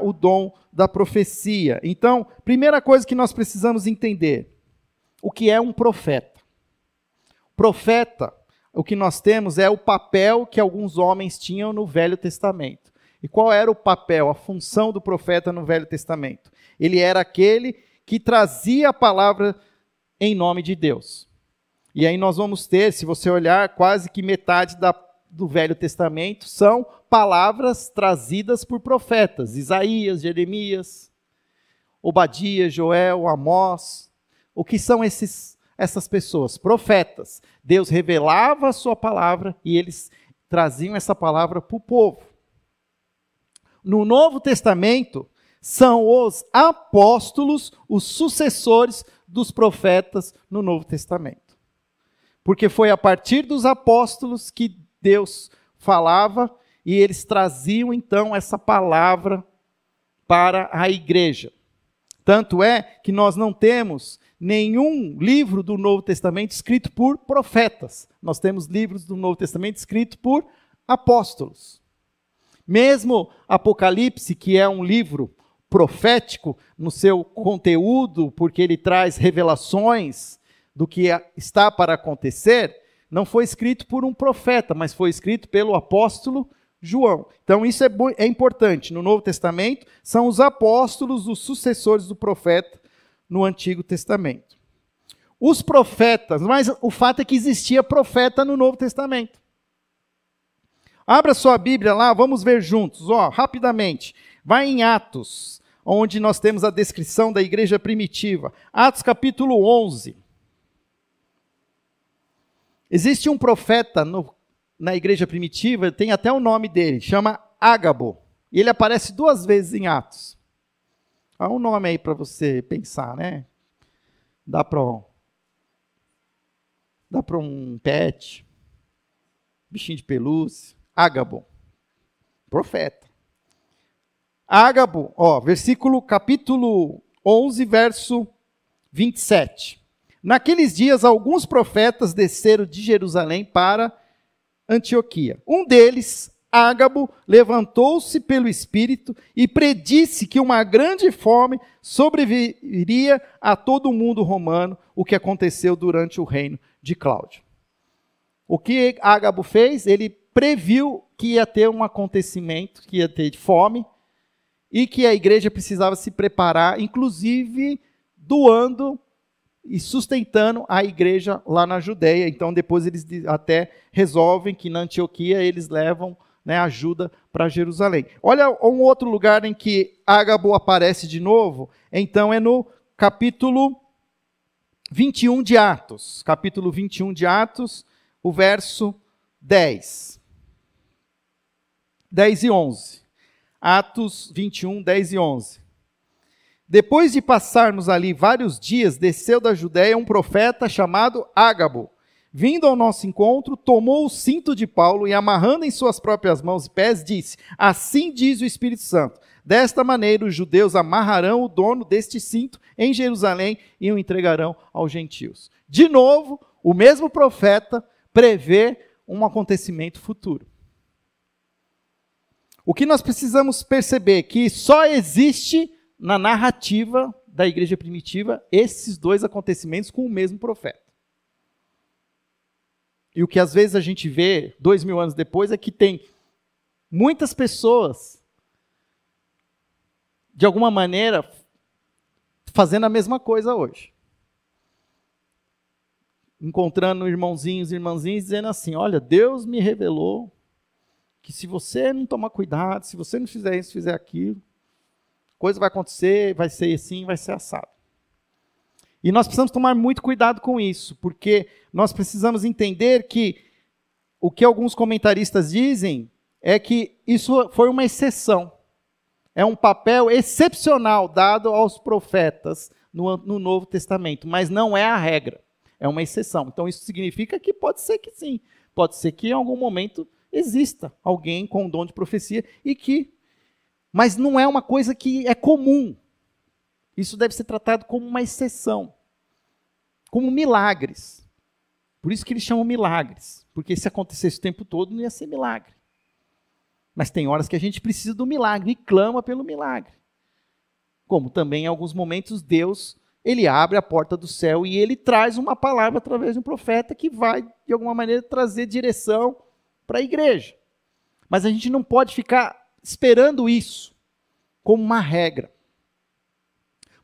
o dom da profecia. Então, primeira coisa que nós precisamos entender, o que é um profeta? Profeta, o que nós temos é o papel que alguns homens tinham no Velho Testamento. E qual era o papel, a função do profeta no Velho Testamento? Ele era aquele que trazia a palavra em nome de Deus. E aí nós vamos ter, se você olhar, quase que metade do Velho Testamento são palavras trazidas por profetas. Isaías, Jeremias, Obadias, Joel, Amós. O que são essas pessoas? Profetas. Deus revelava a sua palavra e eles traziam essa palavra para o povo. No Novo Testamento, são os apóstolos, os sucessores dos profetas no Novo Testamento. Porque foi a partir dos apóstolos que Deus falava e eles traziam então essa palavra para a igreja. Tanto é que nós não temos nenhum livro do Novo Testamento escrito por profetas. Nós temos livros do Novo Testamento escritos por apóstolos. Mesmo Apocalipse, que é um livro profético no seu conteúdo, porque ele traz revelações do que está para acontecer, não foi escrito por um profeta, mas foi escrito pelo apóstolo João. Então isso é importante. No Novo Testamento, são os apóstolos, os sucessores do profeta no Antigo Testamento. Os profetas, mas o fato é que existia profeta no Novo Testamento. Abra sua Bíblia lá, vamos ver juntos, rapidamente. Vai em Atos, onde nós temos a descrição da igreja primitiva. Atos capítulo 11. Existe um profeta na igreja primitiva, tem até o nome dele, chama Ágabo. E ele aparece 2 vezes em Atos. Há um nome aí para você pensar, né? Dá para um pet, bichinho de pelúcia. Ágabo, profeta. Ágabo, capítulo 11, verso 27. Naqueles dias, alguns profetas desceram de Jerusalém para Antioquia. Um deles, Ágabo, levantou-se pelo Espírito e predisse que uma grande fome sobreviria a todo o mundo romano, o que aconteceu durante o reino de Cláudio. O que Ágabo fez? Ele previu que ia ter um acontecimento, que ia ter fome, e que a igreja precisava se preparar, inclusive doando e sustentando a igreja lá na Judéia. Então depois eles até resolvem que na Antioquia eles levam ajuda para Jerusalém. Olha um outro lugar em que Ágabo aparece de novo, então é no capítulo 21 de Atos. Capítulo 21 de Atos, o verso 10. 10 e 11. Atos 21, 10 e 11. Depois de passarmos ali vários dias, desceu da Judéia um profeta chamado Ágabo. Vindo ao nosso encontro, tomou o cinto de Paulo e, amarrando em suas próprias mãos e pés, disse: assim diz o Espírito Santo, desta maneira os judeus amarrarão o dono deste cinto em Jerusalém e o entregarão aos gentios. De novo, o mesmo profeta prevê um acontecimento futuro. O que nós precisamos perceber é que só existe na narrativa da igreja primitiva esses 2 acontecimentos com o mesmo profeta. E o que às vezes a gente vê 2000 anos depois é que tem muitas pessoas, de alguma maneira, fazendo a mesma coisa hoje. Encontrando irmãozinhos e irmãzinhas dizendo assim: olha, Deus me revelou que se você não tomar cuidado, se você não fizer isso, fizer aquilo, coisa vai acontecer, vai ser assim, vai ser assado. E nós precisamos tomar muito cuidado com isso, porque nós precisamos entender que o que alguns comentaristas dizem é que isso foi uma exceção. É um papel excepcional dado aos profetas no Novo Testamento, mas não é a regra, é uma exceção. Então isso significa que pode ser que sim, pode ser que em algum momento exista alguém com o dom de profecia mas não é uma coisa que é comum. Isso deve ser tratado como uma exceção, como milagres. Por isso que eles chamam milagres, porque se acontecesse o tempo todo não ia ser milagre. Mas tem horas que a gente precisa do milagre e clama pelo milagre. Como também em alguns momentos Deus, ele abre a porta do céu e ele traz uma palavra através de um profeta que vai, de alguma maneira, trazer direção para a igreja. Mas a gente não pode ficar esperando isso como uma regra.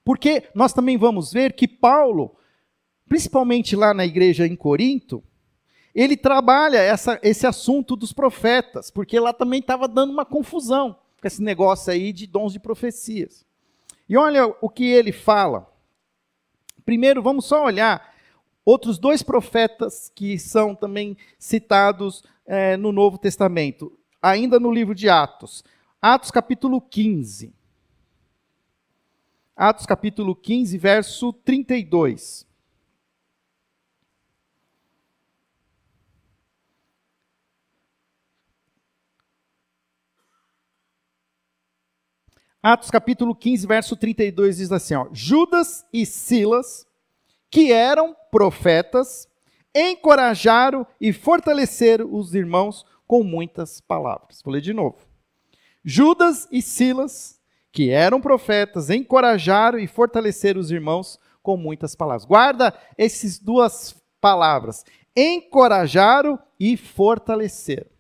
Porque nós também vamos ver que Paulo, principalmente lá na igreja em Corinto, ele trabalha esse assunto dos profetas, porque lá também estava dando uma confusão com esse negócio aí de dons de profecias. E olha o que ele fala. Primeiro, vamos só olhar outros 2 profetas que são também citados no Novo Testamento, ainda no livro de Atos. Atos capítulo 15. Atos capítulo 15, verso 32. Atos capítulo 15, verso 32 diz assim, ó, Judas e Silas, que eram profetas, encorajaram e fortaleceram os irmãos com muitas palavras. Vou ler de novo. Judas e Silas, que eram profetas, encorajaram e fortaleceram os irmãos com muitas palavras. Guarda essas 2 palavras, encorajaram e fortaleceram.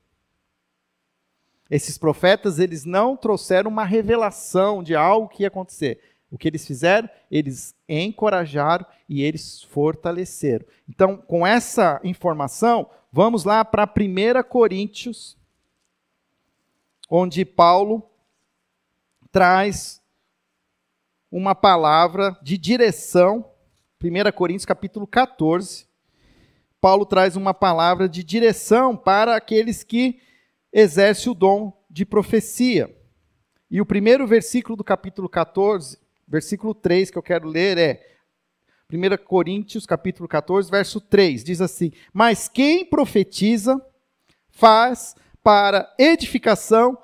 Esses profetas, eles não trouxeram uma revelação de algo que ia acontecer. O que eles fizeram? Eles encorajaram e eles fortaleceram. Então, com essa informação, vamos lá para 1 Coríntios, onde Paulo traz uma palavra de direção. 1 Coríntios capítulo 14. Paulo traz uma palavra de direção para aqueles que exerce o dom de profecia. E o primeiro versículo do capítulo 14, versículo 3 que eu quero ler é 1 Coríntios capítulo 14, verso 3, diz assim, mas quem profetiza faz para edificação,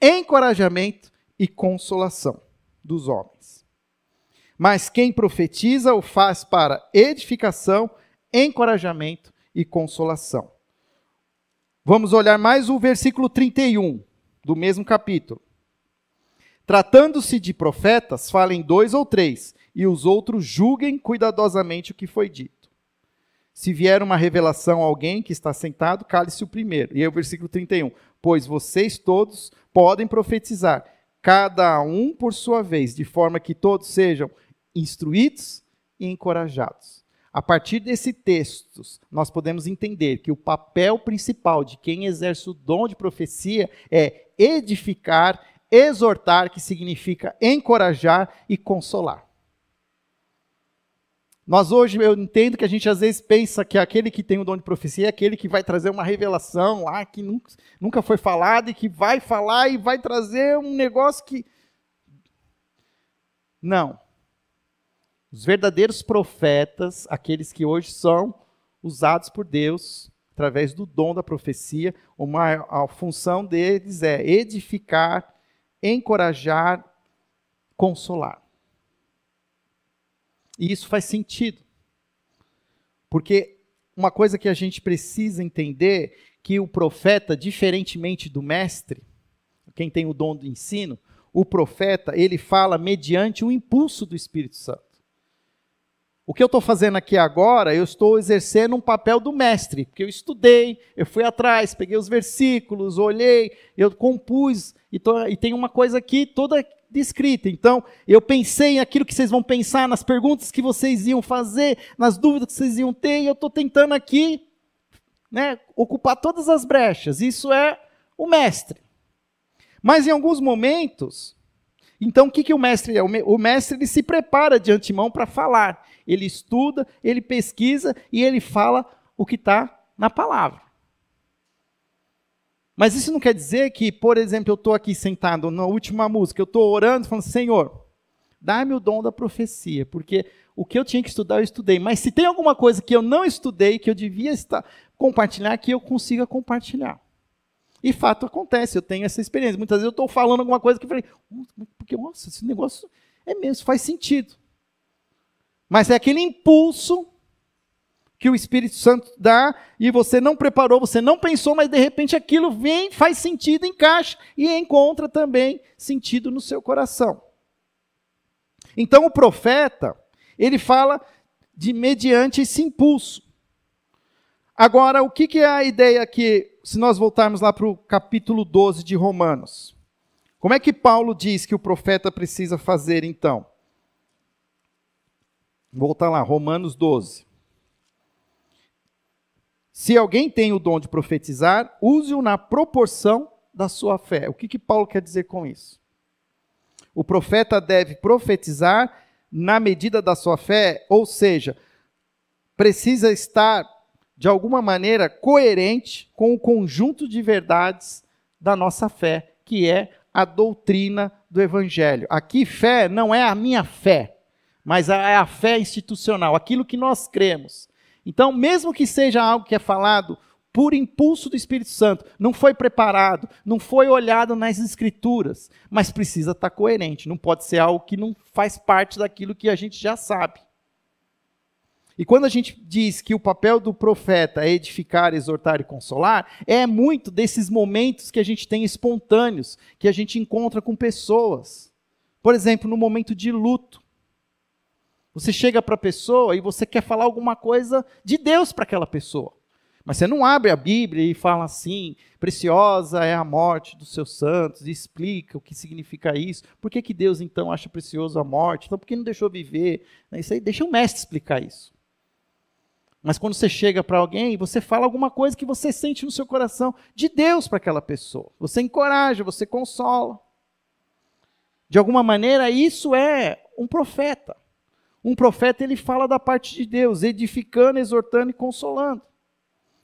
encorajamento e consolação dos homens. Mas quem profetiza o faz para edificação, encorajamento e consolação. Vamos olhar mais o versículo 31 do mesmo capítulo. Tratando-se de profetas, falem 2 ou 3, e os outros julguem cuidadosamente o que foi dito. Se vier uma revelação a alguém que está sentado, cale-se o primeiro. E aí o versículo 31. Pois vocês todos podem profetizar, cada um por sua vez, de forma que todos sejam instruídos e encorajados. A partir desses textos, nós podemos entender que o papel principal de quem exerce o dom de profecia é edificar, exortar, que significa encorajar e consolar. Nós hoje, eu entendo que a gente às vezes pensa que aquele que tem o dom de profecia é aquele que vai trazer uma revelação lá que nunca foi falada e que vai falar e vai trazer um negócio que... Não. Os verdadeiros profetas, aqueles que hoje são usados por Deus, através do dom da profecia, a função deles é edificar, encorajar, consolar. E isso faz sentido. Porque uma coisa que a gente precisa entender, que o profeta, diferentemente do mestre, quem tem o dom do ensino, o profeta, ele fala mediante o impulso do Espírito Santo. O que eu estou fazendo aqui agora, eu estou exercendo um papel do mestre, porque eu estudei, eu fui atrás, peguei os versículos, olhei, eu compus, e tem uma coisa aqui toda descrita. Então, eu pensei naquilo que vocês vão pensar, nas perguntas que vocês iam fazer, nas dúvidas que vocês iam ter, e eu estou tentando aqui, ocupar todas as brechas. Isso é o mestre. Mas em alguns momentos, então o que o mestre é? O mestre ele se prepara de antemão para falar. Ele estuda, ele pesquisa e ele fala o que está na palavra. Mas isso não quer dizer que, por exemplo, eu estou aqui sentado na última música, eu estou orando, falando, Senhor, dá-me o dom da profecia, porque o que eu tinha que estudar, eu estudei. Mas se tem alguma coisa que eu não estudei, que eu devia compartilhar, que eu consiga compartilhar. E fato acontece, eu tenho essa experiência. Muitas vezes eu estou falando alguma coisa que eu falei, porque, nossa, esse negócio é mesmo, faz sentido. Mas é aquele impulso que o Espírito Santo dá e você não preparou, você não pensou, mas de repente aquilo vem, faz sentido, encaixa e encontra também sentido no seu coração. Então o profeta, ele fala mediante esse impulso. Agora, o que é a ideia que, se nós voltarmos lá para o capítulo 12 de Romanos, Como é que Paulo diz que o profeta precisa fazer, então? Volta lá, Romanos 12. Se alguém tem o dom de profetizar, use-o na proporção da sua fé. O que Paulo quer dizer com isso? O profeta deve profetizar na medida da sua fé, ou seja, precisa estar, de alguma maneira, coerente com o conjunto de verdades da nossa fé, que é a doutrina do Evangelho. Aqui, fé não é a minha fé, mas é a fé institucional, aquilo que nós cremos. Então, mesmo que seja algo que é falado por impulso do Espírito Santo, não foi preparado, não foi olhado nas Escrituras, mas precisa estar coerente, não pode ser algo que não faz parte daquilo que a gente já sabe. E quando a gente diz que o papel do profeta é edificar, exortar e consolar, é muito desses momentos que a gente tem espontâneos, que a gente encontra com pessoas. Por exemplo, no momento de luto. Você chega para a pessoa e você quer falar alguma coisa de Deus para aquela pessoa. Mas você não abre a Bíblia e fala assim, preciosa é a morte dos seus santos, e explica o que significa isso. Por que Deus então acha precioso a morte? Então por que não deixou viver? Isso aí, deixa o mestre explicar isso. Mas quando você chega para alguém, você fala alguma coisa que você sente no seu coração de Deus para aquela pessoa. Você encoraja, você consola. De alguma maneira, isso é um profeta. Um profeta, ele fala da parte de Deus, edificando, exortando e consolando.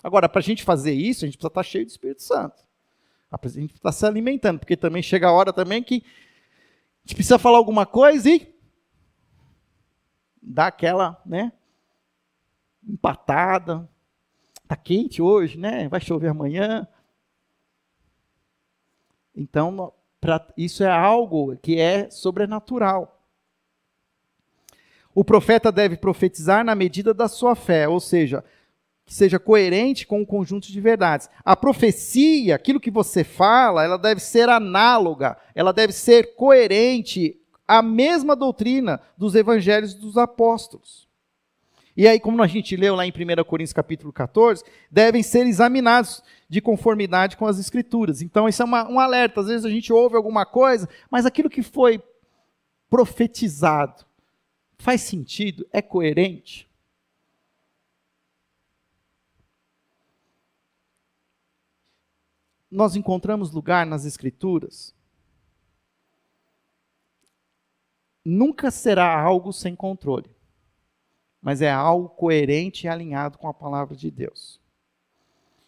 Agora, para a gente fazer isso, a gente precisa estar cheio do Espírito Santo. A gente precisa se alimentando, porque também chega a hora também que a gente precisa falar alguma coisa e dá aquela, empatada. Está quente hoje, vai chover amanhã. Então, isso é algo que é sobrenatural. O profeta deve profetizar na medida da sua fé, ou seja, que seja coerente com o conjunto de verdades. A profecia, aquilo que você fala, ela deve ser análoga, ela deve ser coerente à mesma doutrina dos evangelhos dos apóstolos. E aí, como a gente leu lá em 1 Coríntios capítulo 14, devem ser examinados de conformidade com as Escrituras. Então, isso é um alerta. Às vezes a gente ouve alguma coisa, mas aquilo que foi profetizado faz sentido? É coerente? Nós encontramos lugar nas Escrituras. Nunca será algo sem controle, mas é algo coerente e alinhado com a palavra de Deus.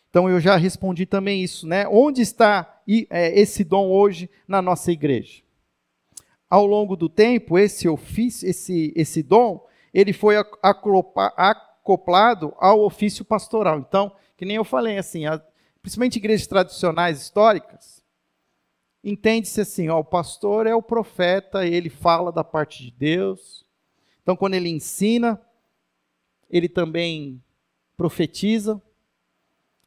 Então eu já respondi também isso, Onde está esse dom hoje na nossa igreja? Ao longo do tempo, esse ofício, esse dom, ele foi acoplado ao ofício pastoral. Então, que nem eu falei assim, principalmente igrejas tradicionais históricas, entende-se assim, o pastor é o profeta, ele fala da parte de Deus. Então, quando ele ensina, ele também profetiza,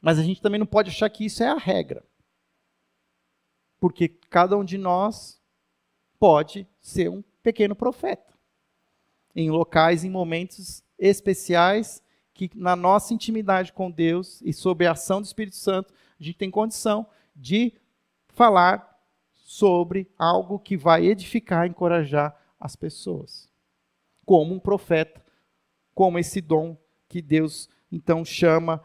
mas a gente também não pode achar que isso é a regra. Porque cada um de nós pode ser um pequeno profeta. Em locais, em momentos especiais, que na nossa intimidade com Deus e sob a ação do Espírito Santo, a gente tem condição de falar sobre algo que vai edificar, encorajar as pessoas. Como um profeta, como esse dom que Deus então chama,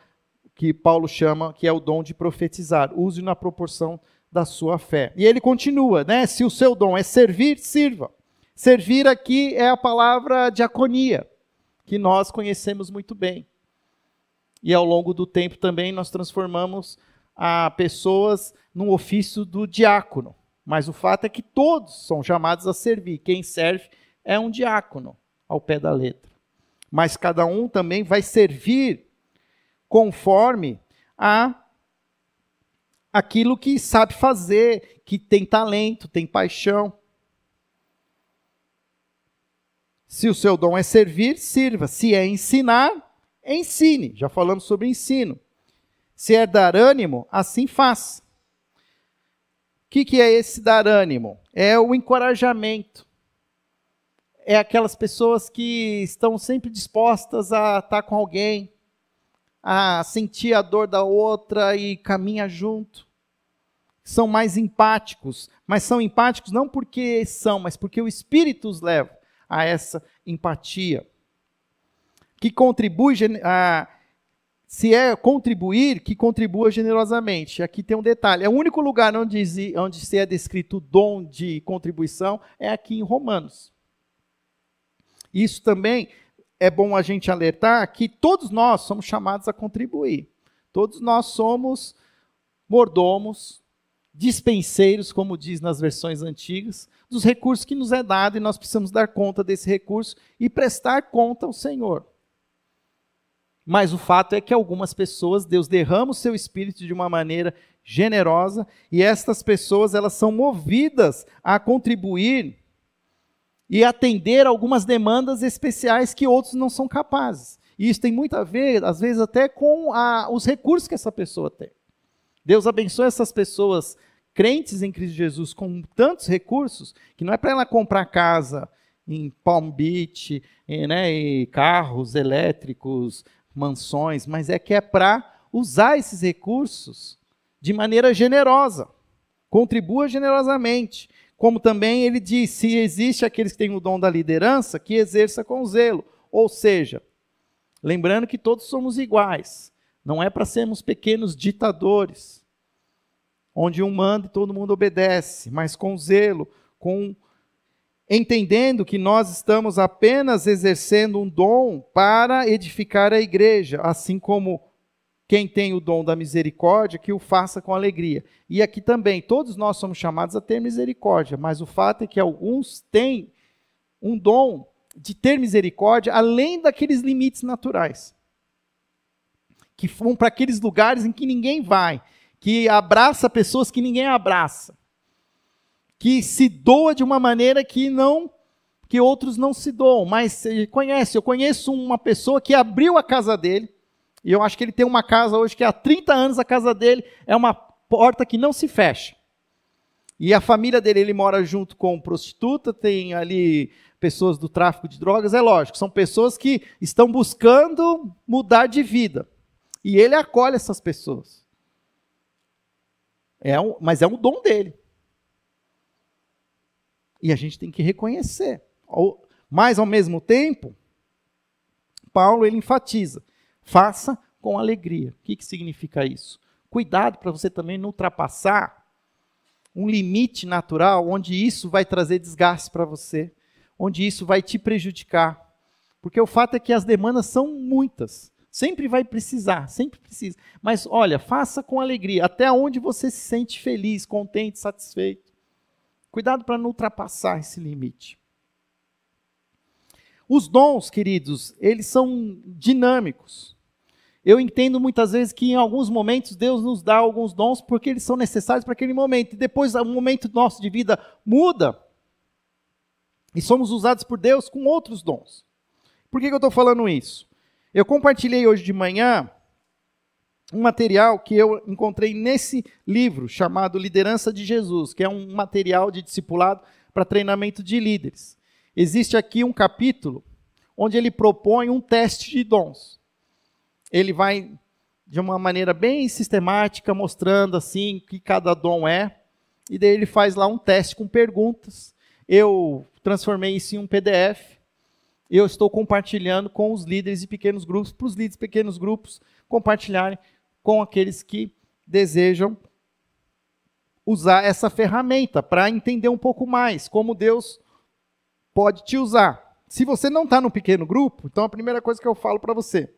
que Paulo chama, que é o dom de profetizar. Use na proporção da sua fé. E ele continua, se o seu dom é servir, sirva. Servir aqui é a palavra diaconia, que nós conhecemos muito bem. E ao longo do tempo também nós transformamos a pessoas no ofício do diácono. Mas o fato é que todos são chamados a servir. Quem serve é um diácono, ao pé da letra. Mas cada um também vai servir conforme aquilo que sabe fazer, que tem talento, tem paixão. Se o seu dom é servir, sirva. Se é ensinar, ensine. Já falamos sobre ensino. Se é dar ânimo, assim faça. O que é esse dar ânimo? É o encorajamento. É aquelas pessoas que estão sempre dispostas a estar com alguém, a sentir a dor da outra e caminha junto. são mais empáticos, mas são empáticos não porque são, mas porque o Espírito os leva a essa empatia. Que contribui, se é contribuir, que contribua generosamente. Aqui tem um detalhe, é o único lugar onde se é descrito o dom de contribuição, é aqui em Romanos. Isso também é bom a gente alertar que todos nós somos chamados a contribuir. Todos nós somos mordomos, dispenseiros, como diz nas versões antigas, dos recursos que nos é dado e nós precisamos dar conta desse recurso e prestar conta ao Senhor. Mas o fato é que algumas pessoas, Deus derrama o seu Espírito de uma maneira generosa e estas pessoas elas são movidas a contribuir e atender algumas demandas especiais que outros não são capazes. E isso tem muito a ver, às vezes, até com os recursos que essa pessoa tem. Deus abençoa essas pessoas crentes em Cristo Jesus com tantos recursos, que não é para ela comprar casa em Palm Beach, e carros elétricos, mansões, mas é que é para usar esses recursos de maneira generosa. Contribua generosamente. Como também ele diz, se existe aqueles que têm o dom da liderança, que exerça com zelo. Ou seja, lembrando que todos somos iguais. Não é para sermos pequenos ditadores, onde um manda e todo mundo obedece, mas com zelo, entendendo que nós estamos apenas exercendo um dom para edificar a igreja, assim como quem tem o dom da misericórdia, que o faça com alegria. E aqui também, todos nós somos chamados a ter misericórdia, mas o fato é que alguns têm um dom de ter misericórdia além daqueles limites naturais, que vão para aqueles lugares em que ninguém vai, que abraça pessoas que ninguém abraça, que se doa de uma maneira que outros não se doam. Mas eu conheço uma pessoa que abriu a casa dele, e eu acho que ele tem uma casa hoje que há 30 anos a casa dele é uma porta que não se fecha. E a família dele, ele mora junto com prostituta, tem ali pessoas do tráfico de drogas, é lógico, são pessoas que estão buscando mudar de vida. E ele acolhe essas pessoas. Mas é um dom dele. E a gente tem que reconhecer. Mas, ao mesmo tempo, Paulo ele enfatiza, faça com alegria. O que significa isso? Cuidado para você também não ultrapassar um limite natural, onde isso vai trazer desgaste para você, onde isso vai te prejudicar. Porque o fato é que as demandas são muitas. Sempre vai precisar, sempre precisa. Mas, olha, faça com alegria, até onde você se sente feliz, contente, satisfeito. Cuidado para não ultrapassar esse limite. Os dons, queridos, eles são dinâmicos. Eu entendo muitas vezes que em alguns momentos Deus nos dá alguns dons porque eles são necessários para aquele momento. E depois o momento nosso de vida muda e somos usados por Deus com outros dons. Por que eu estou falando isso? Eu compartilhei hoje de manhã um material que eu encontrei nesse livro chamado Liderança de Jesus, que é um material de discipulado para treinamento de líderes. Existe aqui um capítulo onde ele propõe um teste de dons. Ele vai, de uma maneira bem sistemática, mostrando assim o que cada dom é, e daí ele faz lá um teste com perguntas. Eu transformei isso em um PDF, eu estou compartilhando com os líderes de pequenos grupos, para os líderes de pequenos grupos compartilharem com aqueles que desejam usar essa ferramenta para entender um pouco mais como Deus pode te usar. Se você não está no pequeno grupo, então a primeira coisa que eu falo para você,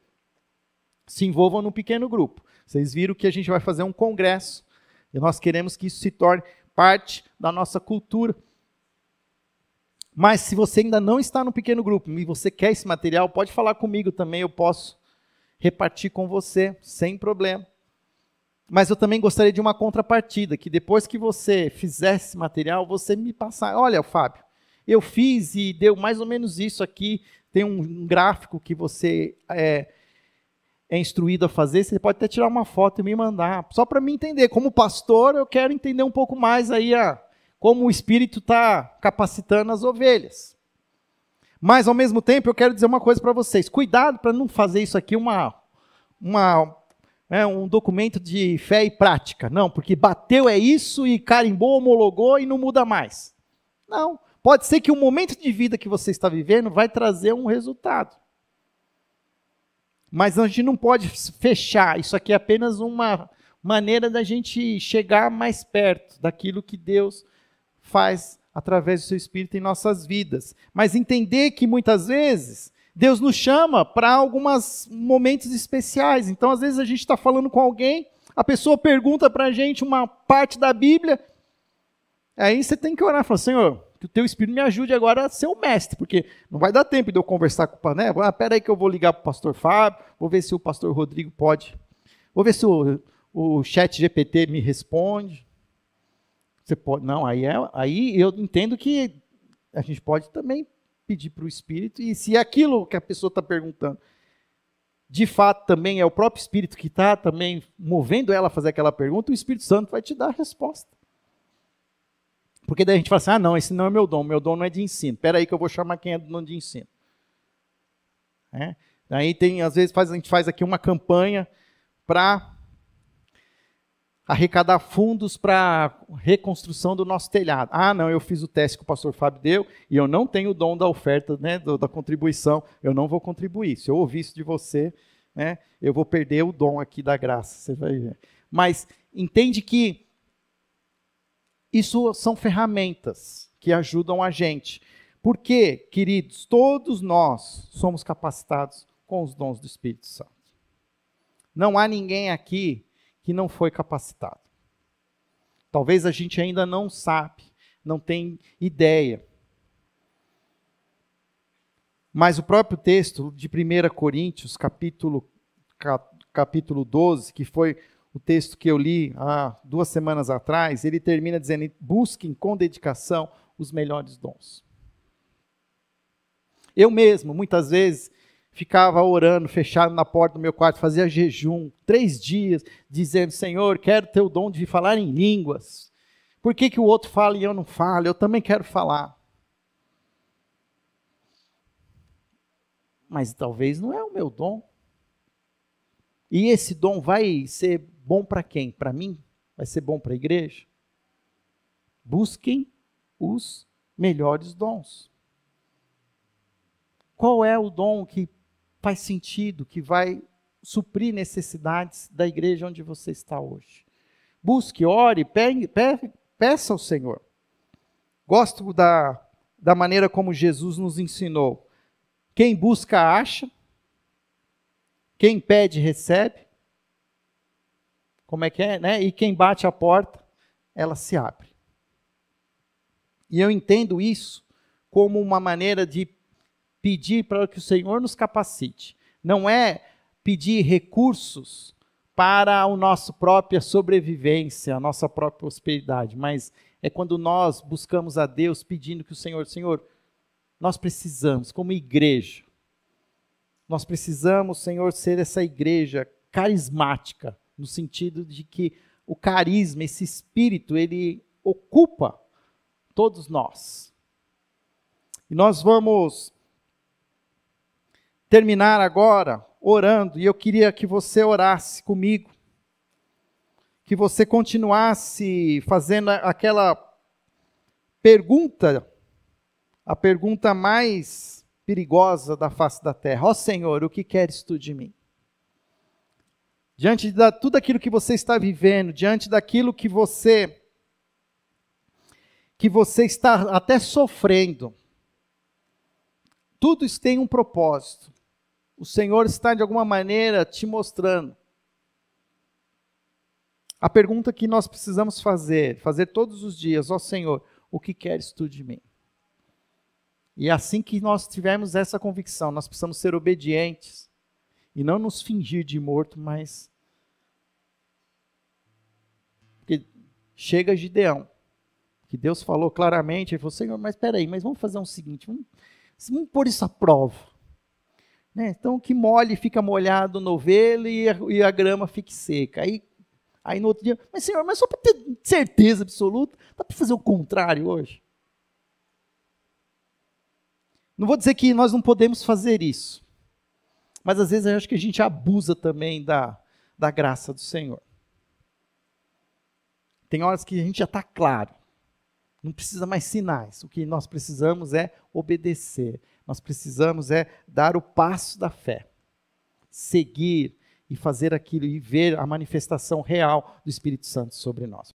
se envolvam no pequeno grupo. Vocês viram que a gente vai fazer um congresso e nós queremos que isso se torne parte da nossa cultura. Mas se você ainda não está no pequeno grupo e você quer esse material, pode falar comigo também, eu posso repartir com você, sem problema. Mas eu também gostaria de uma contrapartida, que depois que você fizer esse material, você me passar. Olha, Fábio, eu fiz e deu mais ou menos isso aqui, tem um gráfico que você é instruído a fazer, você pode até tirar uma foto e me mandar, só para me entender. Como pastor, eu quero entender um pouco mais aí como o Espírito está capacitando as ovelhas. Mas, ao mesmo tempo, eu quero dizer uma coisa para vocês. Cuidado para não fazer isso aqui uma um documento de fé e prática. Não, porque bateu é isso e carimbou, homologou e não muda mais. Não, pode ser que o momento de vida que você está vivendo vai trazer um resultado. Mas a gente não pode fechar, isso aqui é apenas uma maneira da gente chegar mais perto daquilo que Deus faz através do seu Espírito em nossas vidas. Mas entender que muitas vezes Deus nos chama para alguns momentos especiais. Então, às vezes a gente está falando com alguém, a pessoa pergunta para a gente uma parte da Bíblia, aí você tem que orar e falar, Senhor, que o teu Espírito me ajude agora a ser o mestre, porque não vai dar tempo de eu conversar com o Pané. Espera aí que eu vou ligar para o pastor Fábio, vou ver se o pastor Rodrigo pode, vou ver se o chat GPT me responde. Você pode, não, aí eu entendo que a gente pode também pedir para o Espírito, e se aquilo que a pessoa está perguntando, de fato também é o próprio Espírito que está também movendo ela a fazer aquela pergunta, o Espírito Santo vai te dar a resposta. Porque daí a gente fala assim, não, esse não é meu dom não é de ensino. Espera aí que eu vou chamar quem é do dom de ensino. Daí às vezes a gente faz aqui uma campanha para arrecadar fundos para reconstrução do nosso telhado. Não, eu fiz o teste que o pastor Fábio deu e eu não tenho o dom da oferta, da contribuição, eu não vou contribuir. Se eu ouvir isso de você, eu vou perder o dom aqui da graça, você vai ver. Mas entende que isso são ferramentas que ajudam a gente. Porque, queridos, todos nós somos capacitados com os dons do Espírito Santo. Não há ninguém aqui que não foi capacitado. Talvez a gente ainda não sabe, não tem ideia. Mas o próprio texto de 1 Coríntios, capítulo 12, que foi o texto que eu li há 2 semanas atrás, ele termina dizendo, busquem com dedicação os melhores dons. Eu mesmo, muitas vezes, ficava orando, fechado na porta do meu quarto, fazia jejum, 3 dias, dizendo, Senhor, quero ter o dom de falar em línguas. Por que o outro fala e eu não falo? Eu também quero falar. Mas talvez não é o meu dom. E esse dom vai ser bom para quem? Para mim? Vai ser bom para a igreja? Busquem os melhores dons. Qual é o dom que faz sentido, que vai suprir necessidades da igreja onde você está hoje? Busque, ore, peça ao Senhor. Gosto da maneira como Jesus nos ensinou. Quem busca, acha. Quem pede, recebe. Como é que é, né? E quem bate a porta, ela se abre. E eu entendo isso como uma maneira de pedir para que o Senhor nos capacite. Não é pedir recursos para a nossa própria sobrevivência, a nossa própria prosperidade, mas é quando nós buscamos a Deus pedindo que o Senhor, nós precisamos, como igreja, nós precisamos, Senhor, ser essa igreja carismática, no sentido de que o carisma, esse espírito, ele ocupa todos nós. E nós vamos terminar agora orando, e eu queria que você orasse comigo, que você continuasse fazendo aquela pergunta, a pergunta mais perigosa da face da terra. Ó Senhor, o que queres tu de mim? Diante de tudo aquilo que você está vivendo, diante daquilo que você está até sofrendo, tudo isso tem um propósito. O Senhor está, de alguma maneira, te mostrando. A pergunta que nós precisamos fazer todos os dias, ó Senhor, o que queres tu de mim? E assim que nós tivermos essa convicção, nós precisamos ser obedientes e não nos fingir de morto, mas porque chega Gideão, que Deus falou claramente, ele falou, Senhor, mas espera aí, mas vamos fazer o seguinte, vamos pôr isso à prova. Então, que molhe fica molhado no novelo e a grama fique seca. Aí no outro dia, mas Senhor, mas só para ter certeza absoluta, dá para fazer o contrário hoje? Não vou dizer que nós não podemos fazer isso, mas às vezes eu acho que a gente abusa também da da graça do Senhor. Tem horas que a gente já está claro. Não precisa mais sinais. O que nós precisamos é obedecer. Nós precisamos é dar o passo da fé. Seguir e fazer aquilo e ver a manifestação real do Espírito Santo sobre nós.